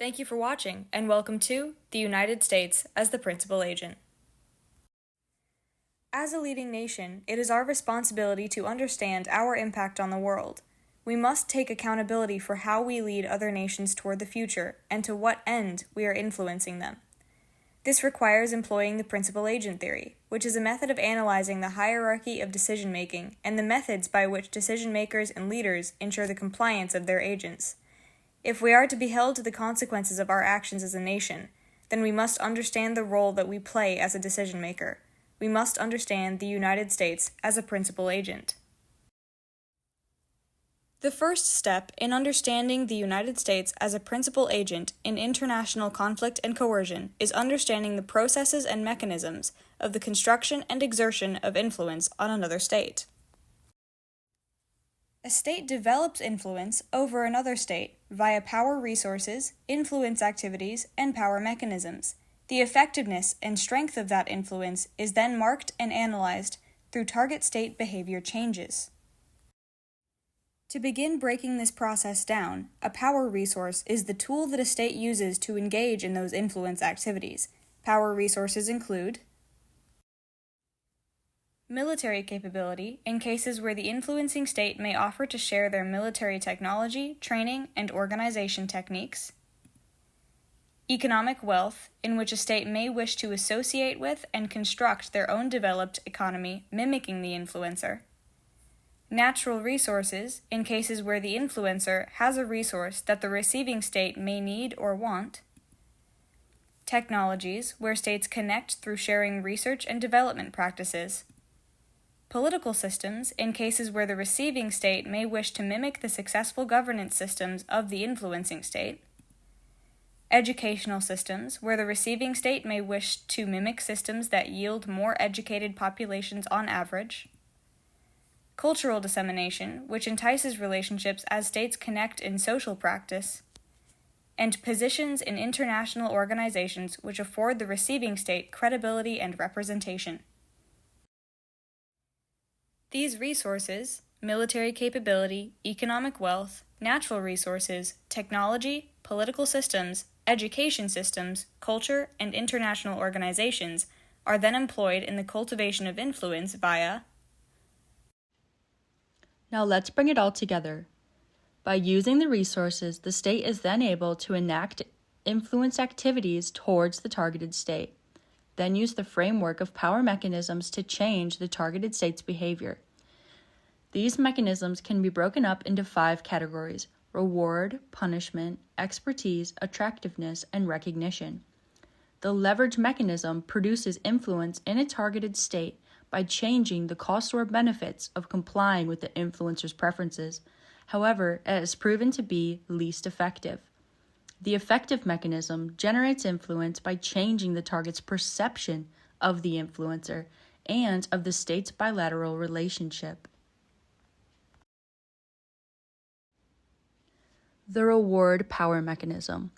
Thank you for watching, and welcome to the United States as the Principal Agent. As a leading nation, it is our responsibility to understand our impact on the world. We must take accountability for how we lead other nations toward the future and to what end we are influencing them. This requires employing the principal agent theory, which is a method of analyzing the hierarchy of decision-making and the methods by which decision-makers and leaders ensure the compliance of their agents. If we are to be held to the consequences of our actions as a nation, then we must understand the role that we play as a decision-maker. We must understand the United States as a principal agent. The first step in understanding the United States as a principal agent in international conflict and coercion is understanding the processes and mechanisms of the construction and exertion of influence on another state. A state develops influence over another state via power resources, influence activities, and power mechanisms. The effectiveness and strength of that influence is then marked and analyzed through target state behavior changes. To begin breaking this process down, a power resource is the tool that a state uses to engage in those influence activities. Power resources include military capability, in cases where the influencing state may offer to share their military technology, training, and organization techniques. Economic wealth, in which a state may wish to associate with and construct their own developed economy mimicking the influencer. Natural resources, in cases where the influencer has a resource that the receiving state may need or want. Technologies, where states connect through sharing research and development practices. Political systems, in cases where the receiving state may wish to mimic the successful governance systems of the influencing state. Educational systems, where the receiving state may wish to mimic systems that yield more educated populations on average. Cultural dissemination, which entices relationships as states connect in social practice. And positions in international organizations which afford the receiving state credibility and representation. These resources, military capability, economic wealth, natural resources, technology, political systems, education systems, culture, and international organizations, are then employed in the cultivation of influence via. Now let's bring it all together. By using the resources, the state is then able to enact influence activities towards the targeted state. Then use the framework of power mechanisms to change the targeted state's behavior. These mechanisms can be broken up into 5 categories: reward, punishment, expertise, attractiveness, and recognition. The leverage mechanism produces influence in a targeted state by changing the costs or benefits of complying with the influencer's preferences. However, it has proven to be least effective. The effective mechanism generates influence by changing the target's perception of the influencer and of the state's bilateral relationship. The reward power mechanism.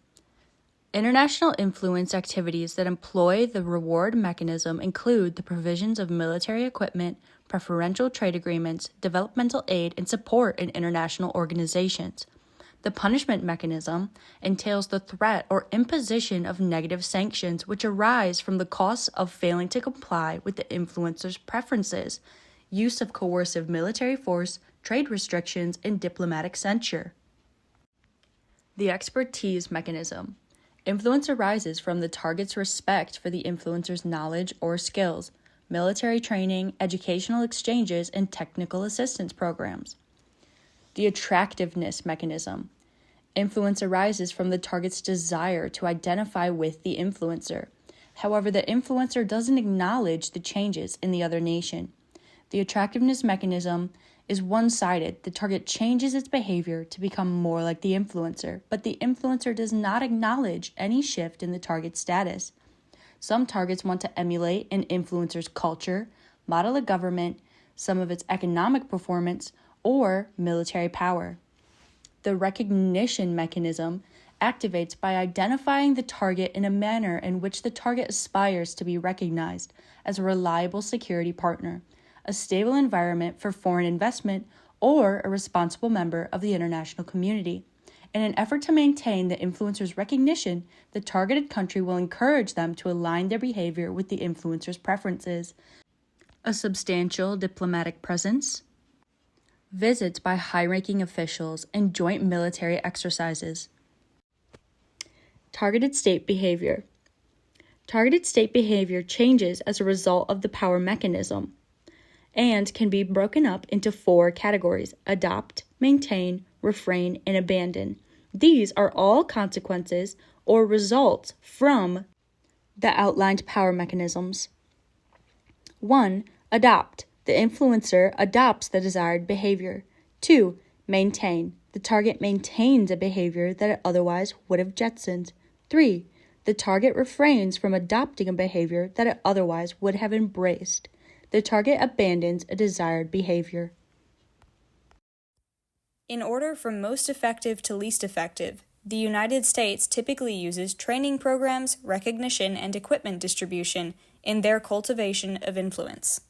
International influence activities that employ the reward mechanism include the provisions of military equipment, preferential trade agreements, developmental aid, and support in international organizations. The punishment mechanism entails the threat or imposition of negative sanctions which arise from the costs of failing to comply with the influencer's preferences, use of coercive military force, trade restrictions, and diplomatic censure. The expertise mechanism. Influence arises from the target's respect for the influencer's knowledge or skills, military training, educational exchanges, and technical assistance programs. The attractiveness mechanism. Influence arises from the target's desire to identify with the influencer. However, the influencer doesn't acknowledge the changes in the other nation. The attractiveness mechanism is one-sided. The target changes its behavior to become more like the influencer, but the influencer does not acknowledge any shift in the target's status. Some targets want to emulate an influencer's culture, model a government, some of its economic performance, or military power. The recognition mechanism activates by identifying the target in a manner in which the target aspires to be recognized as a reliable security partner, a stable environment for foreign investment, or a responsible member of the international community. In an effort to maintain the influencer's recognition, the targeted country will encourage them to align their behavior with the influencer's preferences. A substantial diplomatic presence, visits by high-ranking officials, and joint military exercises. Targeted state behavior. Targeted state behavior changes as a result of the power mechanism and can be broken up into 4 categories: adopt, maintain, refrain, and abandon. These are all consequences or results from the outlined power mechanisms. 1. Adopt. The influencer adopts the desired behavior. 2. Maintain. The target maintains a behavior that it otherwise would have jettisoned. 3. The target refrains from adopting a behavior that it otherwise would have embraced. The target abandons a desired behavior. In order from most effective to least effective, the United States typically uses training programs, recognition, and equipment distribution in their cultivation of influence.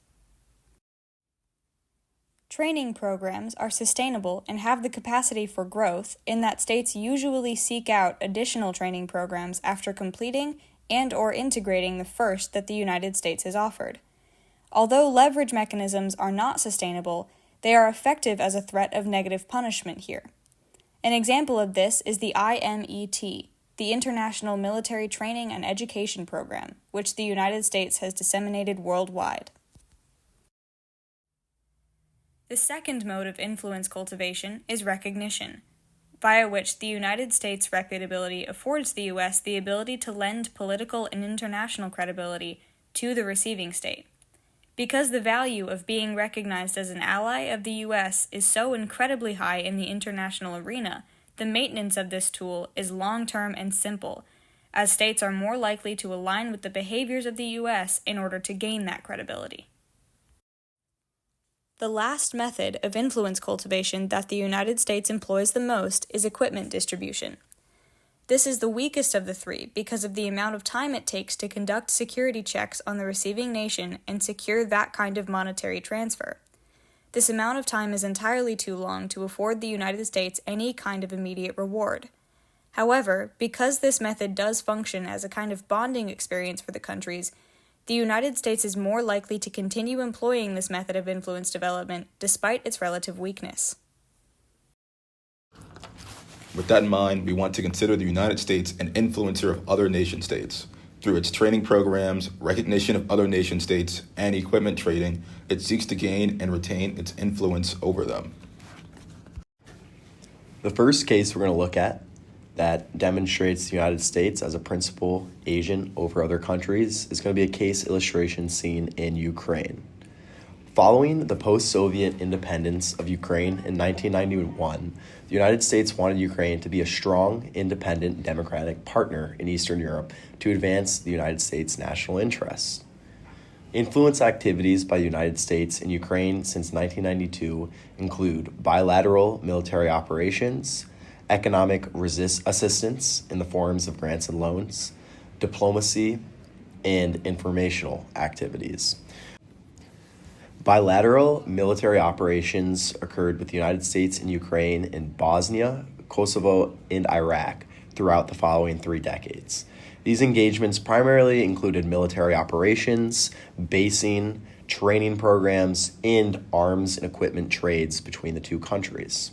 Training programs are sustainable and have the capacity for growth in that states usually seek out additional training programs after completing and/or integrating the first that the United States has offered. Although leverage mechanisms are not sustainable, they are effective as a threat of negative punishment here. An example of this is the IMET, the International Military Training and Education Program, which the United States has disseminated worldwide. The second mode of influence cultivation is recognition, via which the United States' reputability affords the U.S. the ability to lend political and international credibility to the receiving state. Because the value of being recognized as an ally of the U.S. is so incredibly high in the international arena, the maintenance of this tool is long-term and simple, as states are more likely to align with the behaviors of the U.S. in order to gain that credibility. The last method of influence cultivation that the United States employs the most is equipment distribution. This is the weakest of the 3 because of the amount of time it takes to conduct security checks on the receiving nation and secure that kind of monetary transfer. This amount of time is entirely too long to afford the United States any kind of immediate reward. However, because this method does function as a kind of bonding experience for the countries, the United States is more likely to continue employing this method of influence development despite its relative weakness. With that in mind, we want to consider the United States an influencer of other nation-states. Through its training programs, recognition of other nation-states, and equipment trading, it seeks to gain and retain its influence over them. The first case we're going to look at that demonstrates the United States as a principal agent over other countries is going to be a case illustration seen in Ukraine. Following the post-Soviet independence of Ukraine in 1991, the United States wanted Ukraine to be a strong, independent, democratic partner in Eastern Europe to advance the United States' national interests. Influence activities by the United States in Ukraine since 1992 include bilateral military operations, economic assistance in the forms of grants and loans, diplomacy, and informational activities. Bilateral military operations occurred with the United States and Ukraine in Bosnia, Kosovo, and Iraq throughout the following 3 decades. These engagements primarily included military operations, basing, training programs, and arms and equipment trades between the 2 countries.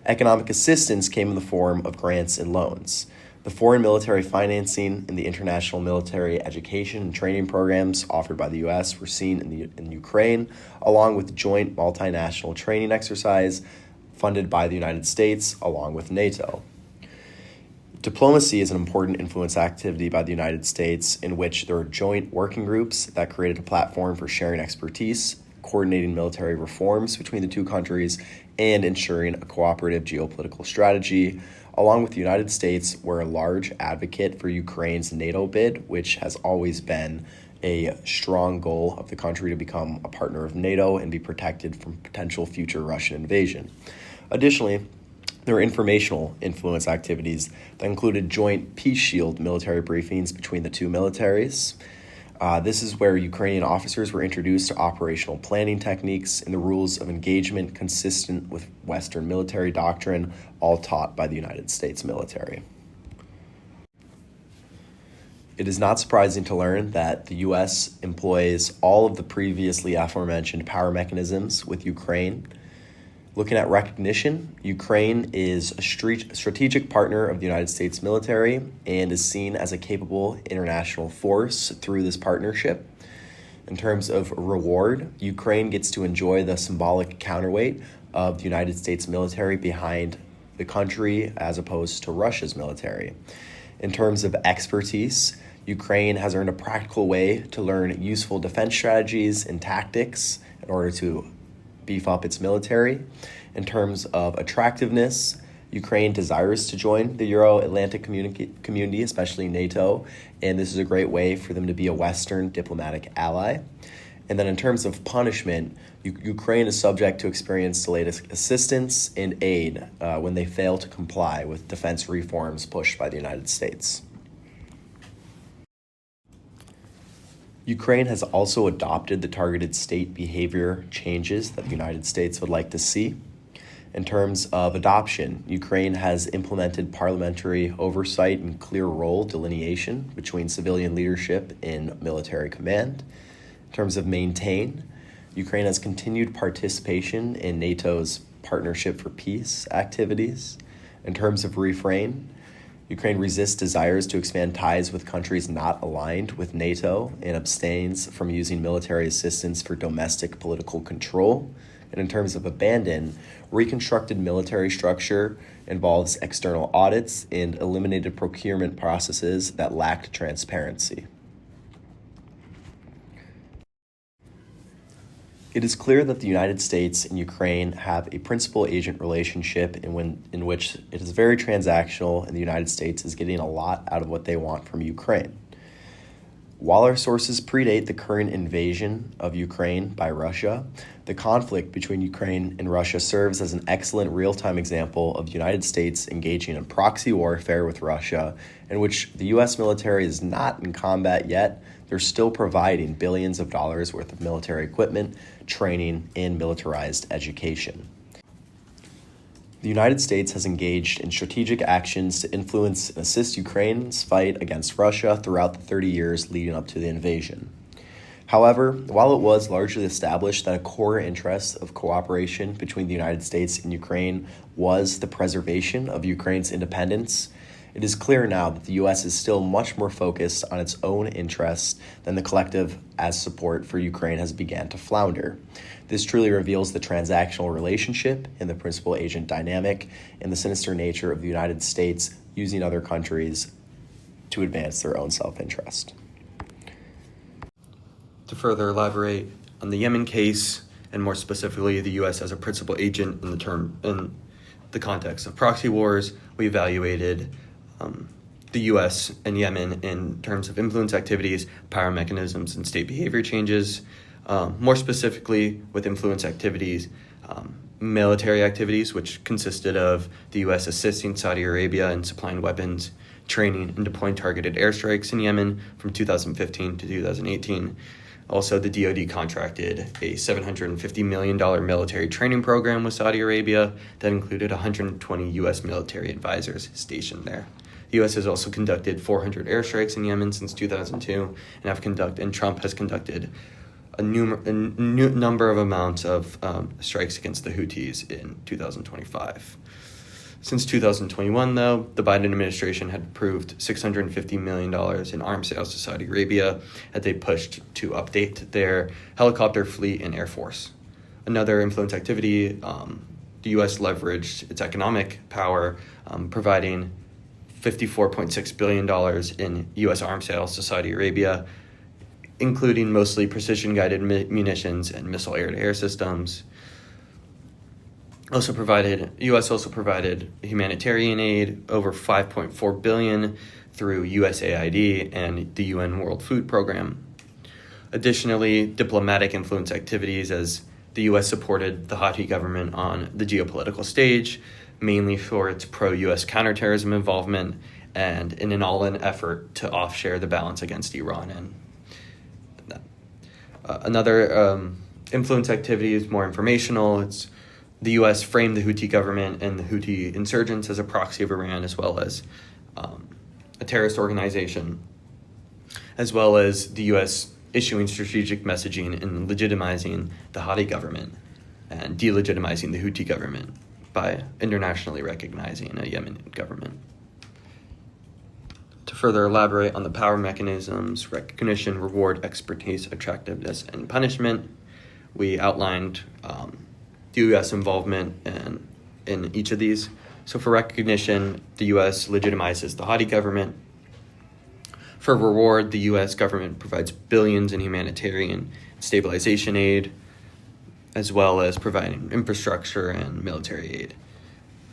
Economic assistance came in the form of grants and loans. The foreign military financing and the international military education and training programs offered by the U.S. were seen in Ukraine, along with joint multinational training exercise funded by the United States along with NATO. Diplomacy is an important influence activity by the United States in which there are joint working groups that created a platform for sharing expertise, coordinating military reforms between the 2 countries, and ensuring a cooperative geopolitical strategy. Along with the United States, we're a large advocate for Ukraine's NATO bid, which has always been a strong goal of the country to become a partner of NATO and be protected from potential future Russian invasion. Additionally, there were informational influence activities that included joint peace shield military briefings between the 2 militaries, This is where Ukrainian officers were introduced to operational planning techniques and the rules of engagement consistent with Western military doctrine, all taught by the United States military. It is not surprising to learn that the U.S. employs all of the previously aforementioned power mechanisms with Ukraine. Looking at recognition, Ukraine is a strategic partner of the United States military and is seen as a capable international force through this partnership. In terms of reward, Ukraine gets to enjoy the symbolic counterweight of the United States military behind the country as opposed to Russia's military. In terms of expertise, Ukraine has earned a practical way to learn useful defense strategies and tactics in order to beef up its military. In terms of attractiveness, Ukraine desires to join the Euro-Atlantic community, especially NATO, and this is a great way for them to be a Western diplomatic ally. And then in terms of punishment, Ukraine is subject to experience delayed assistance and aid when they fail to comply with defense reforms pushed by the United States. Ukraine has also adopted the targeted state behavior changes that the United States would like to see. In terms of adoption, Ukraine has implemented parliamentary oversight and clear role delineation between civilian leadership and military command. In terms of maintain, Ukraine has continued participation in NATO's Partnership for Peace activities. In terms of refrain, Ukraine resists desires to expand ties with countries not aligned with NATO and abstains from using military assistance for domestic political control. And in terms of abandon, reconstructed military structure involves external audits and eliminated procurement processes that lacked transparency. It is clear that the United States and Ukraine have a principal-agent relationship in which it is very transactional, and the United States is getting a lot out of what they want from Ukraine. While our sources predate the current invasion of Ukraine by Russia, the conflict between Ukraine and Russia serves as an excellent real-time example of the United States engaging in proxy warfare with Russia, in which the U.S. military is not in combat yet. They're still providing billions of dollars worth of military equipment, training, and militarized education. The United States has engaged in strategic actions to influence and assist Ukraine's fight against Russia throughout the 30 years leading up to the invasion. However, while it was largely established that a core interest of cooperation between the United States and Ukraine was the preservation of Ukraine's independence, it is clear now that the U.S. is still much more focused on its own interests than the collective as support for Ukraine has begun to flounder. This truly reveals the transactional relationship and the principal-agent dynamic and the sinister nature of the United States using other countries to advance their own self-interest. To further elaborate on the Yemen case, and more specifically the U.S. as a principal agent in the context of proxy wars, we evaluated the U.S. and Yemen in terms of influence activities, power mechanisms, and state behavior changes. More specifically, with influence activities, military activities, which consisted of the U.S. assisting Saudi Arabia in supplying weapons, training, and deploying targeted airstrikes in Yemen from 2015 to 2018. Also, the DoD contracted a $750 million military training program with Saudi Arabia that included 120 U.S. military advisors stationed there. The U.S. has also conducted 400 airstrikes in Yemen since 2002, and Trump has conducted a number of amounts of strikes against the Houthis in 2025. Since 2021, though, the Biden administration had approved $650 million in arms sales to Saudi Arabia as they pushed to update their helicopter fleet and air force. Another influence activity, the U.S. leveraged its economic power, providing $54.6 billion in U.S. arms sales to Saudi Arabia, including mostly precision-guided munitions and missile air-to-air systems. U.S. also provided humanitarian aid, over $5.4 billion through USAID and the UN World Food Program. Additionally, diplomatic influence activities, as the U.S. supported the Houthi government on the geopolitical stage, mainly for its pro-U.S. counterterrorism involvement and in an all-in effort to offshore the balance against Iran and Another influence activity is more informational. It's the U.S. framed the Houthi government and the Houthi insurgents as a proxy of Iran, as well as a terrorist organization, as well as the U.S. issuing strategic messaging and legitimizing the Hadi government and delegitimizing the Houthi government by internationally recognizing a Yemen government. To further elaborate on the power mechanisms, recognition, reward, expertise, attractiveness, and punishment, we outlined the U.S. involvement in each of these. So for recognition, the U.S. legitimizes the Hadi government. For reward, the U.S. government provides billions in humanitarian stabilization aid, as well as providing infrastructure and military aid.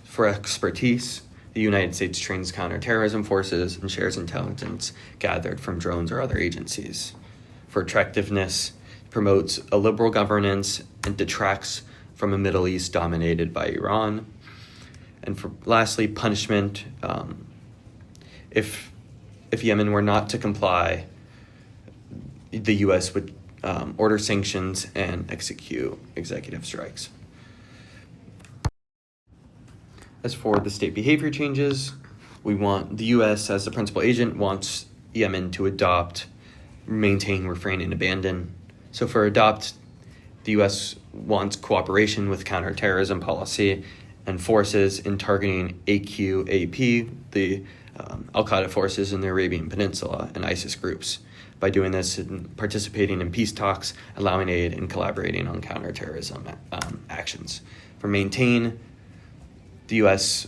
For expertise, the United States trains counterterrorism forces and shares intelligence gathered from drones or other agencies. For attractiveness, it promotes a liberal governance and detracts from a Middle East dominated by Iran. And for lastly, punishment, if Yemen were not to comply, the U.S. would order sanctions and execute executive strikes. As for the state behavior changes, the U.S. as the principal agent wants Yemen to adopt, maintain, refrain, and abandon. So for adopt, the U.S. wants cooperation with counterterrorism policy and forces in targeting AQAP, the Al-Qaeda forces in the Arabian Peninsula, and ISIS groups. By doing this and participating in peace talks, allowing aid, and collaborating on counterterrorism actions. For maintain, the U.S.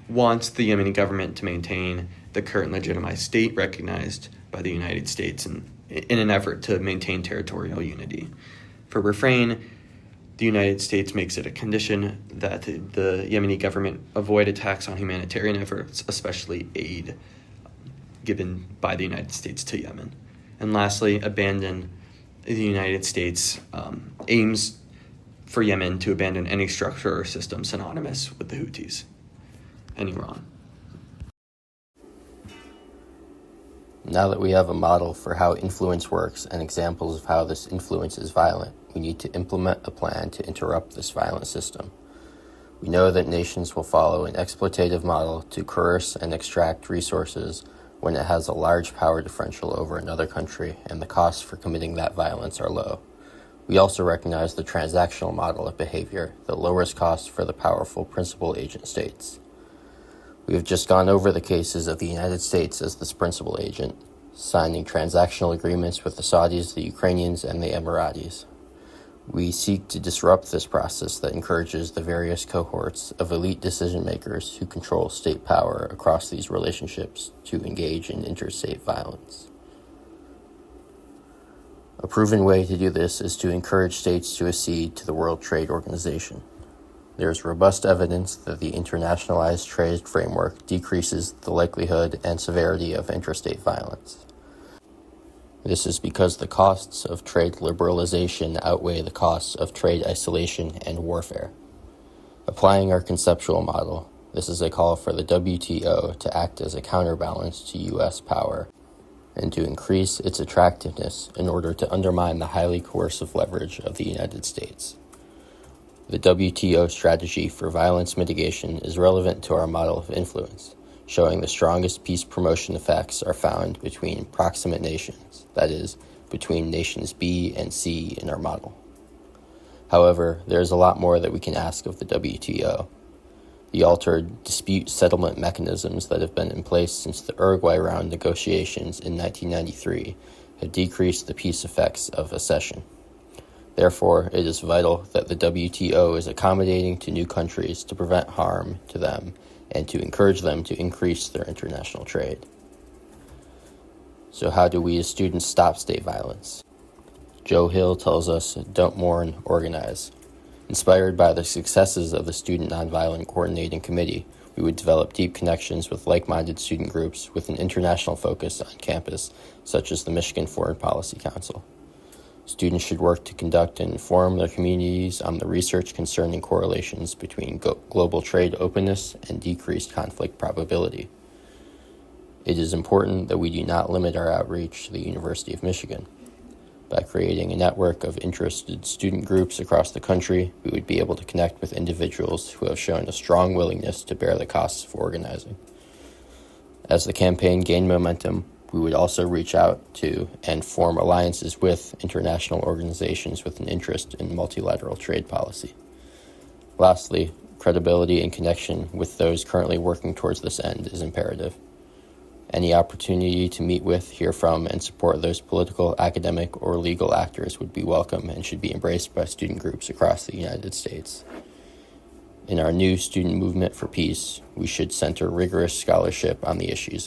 wants the Yemeni government to maintain the current legitimized state recognized by the United States in an effort to maintain territorial unity. For refrain, the United States makes it a condition that the Yemeni government avoid attacks on humanitarian efforts, especially aid given by the United States to Yemen. And lastly, abandon, the United States aims for Yemen to abandon any structure or system synonymous with the Houthis and Iran. Now that we have a model for how influence works and examples of how this influence is violent, we need to implement a plan to interrupt this violent system. We know that nations will follow an exploitative model to coerce and extract resources when it has a large power differential over another country and the costs for committing that violence are low. We also recognize the transactional model of behavior that lowers costs for the powerful principal agent states. We have just gone over the cases of the United States as this principal agent, signing transactional agreements with the Saudis, the Ukrainians, and the Emiratis. We seek to disrupt this process that encourages the various cohorts of elite decision-makers who control state power across these relationships to engage in interstate violence. A proven way to do this is to encourage states to accede to the World Trade Organization. There is robust evidence that the internationalized trade framework decreases the likelihood and severity of interstate violence. This is because the costs of trade liberalization outweigh the costs of trade isolation and warfare. Applying our conceptual model, this is a call for the WTO to act as a counterbalance to U.S. power and to increase its attractiveness in order to undermine the highly coercive leverage of the United States. The WTO strategy for violence mitigation is relevant to our model of influence, showing the strongest peace promotion effects are found between proximate nations, that is, between nations B and C in our model. However, there is a lot more that we can ask of the WTO. The altered dispute settlement mechanisms that have been in place since the Uruguay round negotiations in 1993 have decreased the peace effects of accession. Therefore, it is vital that the WTO is accommodating to new countries to prevent harm to them and to encourage them to increase their international trade. So how do we as students stop state violence? Joe Hill tells us, don't mourn, organize. Inspired by the successes of the Student Nonviolent Coordinating Committee, we would develop deep connections with like-minded student groups with an international focus on campus, such as the Michigan Foreign Policy Council. Students should work to conduct and inform their communities on the research concerning correlations between global trade openness and decreased conflict probability. It is important that we do not limit our outreach to the University of Michigan. By creating a network of interested student groups across the country, we would be able to connect with individuals who have shown a strong willingness to bear the costs of organizing. As the campaign gained momentum, we would also reach out to and form alliances with international organizations with an interest in multilateral trade policy. Lastly, credibility and connection with those currently working towards this end is imperative. Any opportunity to meet with, hear from, and support those political, academic, or legal actors would be welcome and should be embraced by student groups across the United States. In our new student movement for peace, we should center rigorous scholarship on the issues